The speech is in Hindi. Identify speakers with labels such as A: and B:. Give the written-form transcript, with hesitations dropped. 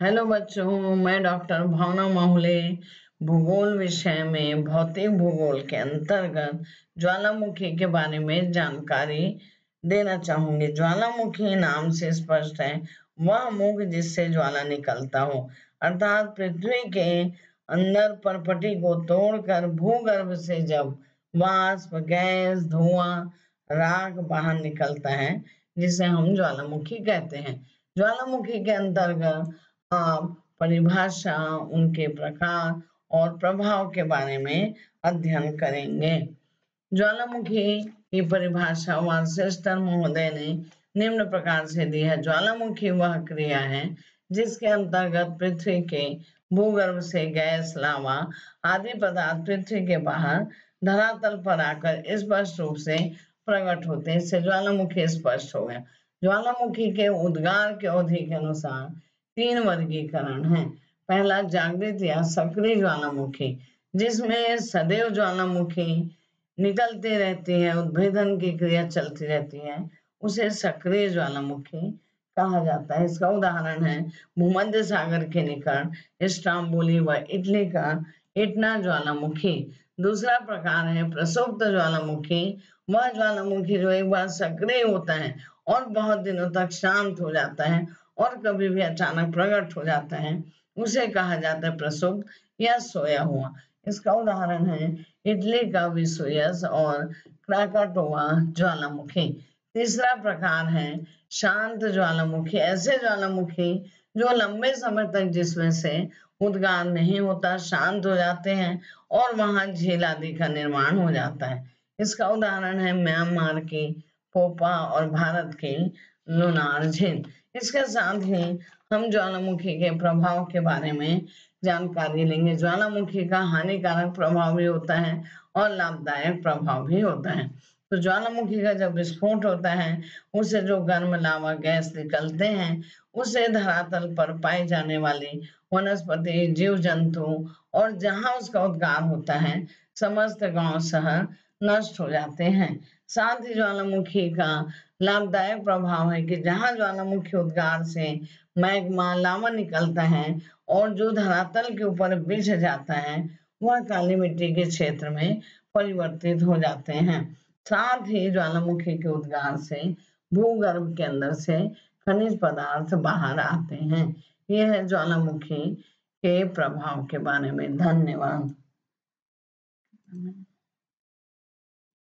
A: हेलो बच्चों, मैं डॉक्टर भावना माहुले भूगोल विषय में भौतिक भूगोल के अंतर्गत ज्वालामुखी के बारे में जानकारी देना चाहूंगी। ज्वालामुखी नाम से स्पष्ट है वह मुख जिससे ज्वाला निकलता हो, अर्थात पृथ्वी के अंदर परपटी को तोड़कर भूगर्भ से जब वाष्प, गैस, धुआं, राख बाहर निकलता है जिसे हम ज्वालामुखी कहते हैं। ज्वालामुखी के अंतर्गत आप परिभाषा, उनके प्रकार और प्रभाव के बारे में अध्ययन करेंगे। ज्वालामुखी की परिभाषा वाल्सेस्टर महोदय ने निम्न प्रकार से दी है। ज्वालामुखी वह क्रिया है जिसके अंतर्गत पृथ्वी के भूगर्भ से गैस, लावा आदि पदार्थ पृथ्वी के बाहर धरातल पर आकर स्पष्ट रूप से प्रकट होते हैं। इससे ज्वालामुखी स्पष्ट हो गया। ज्वालामुखी के उद्गार के अवधि के अनुसार 3 वर्गीकरण हैं। पहला, जागृत या सक्रिय ज्वालामुखी, जिसमें सदैव ज्वालामुखी निकलती रहती है, उद्भेदन की क्रिया चलती रहती है, उसे सक्रिय ज्वालामुखी कहा जाता है। इसका उदाहरण है भूमध्य सागर के निकट स्ट्राम्बोली व इटली का इटना ज्वालामुखी। दूसरा प्रकार है प्रसुप्त ज्वालामुखी। वह ज्वालामुखी जो एक बार सक्रिय होता है और बहुत दिनों तक शांत हो जाता है और कभी भी अचानक प्रकट हो जाता है, उसे कहा जाता है प्रसुप्त या सोया हुआ। इसका उदाहरण है इटली का विसुयस और क्राकाटोआ ज्वालामुखी। तीसरा प्रकार है शांत ज्वालामुखी। ऐसे ज्वालामुखी जो लंबे समय तक जिसमें से उद्गार नहीं होता, शांत हो जाते हैं और वहां झील आदि का निर्माण हो जाता है। इसका उदाहरण है म्यांमार की पोपा और भारत की लुनार झील। इसके साथ ही हम ज्वालामुखी के प्रभाव के बारे में जानकारी लेंगे। ज्वालामुखी का हानिकारक प्रभाव भी होता है और लाभदायक प्रभाव भी होता है। तो ज्वालामुखी का जब विस्फोट होता है, उससे जो गर्म लावा गैस निकलते हैं, उससे धरातल पर पाई जाने वाली वनस्पति, जीव जंतु और जहां उसका उद्गार होता है, समस्त गांव शहर नष्ट हो जाते हैं। साथ ही ज्वालामुखी का लाभदायक प्रभाव है कि जहां ज्वालामुखी उद्गार से मैग्मा, लावा निकलता है और जो धरातल के ऊपर बिछ जाता है, वह काली मिट्टी के क्षेत्र में परिवर्तित हो जाते हैं। साथ ही ज्वालामुखी के उद्गार से भूगर्भ के अंदर से खनिज पदार्थ बाहर आते हैं। यह है ज्वालामुखी के प्रभाव के बारे में। धन्यवाद।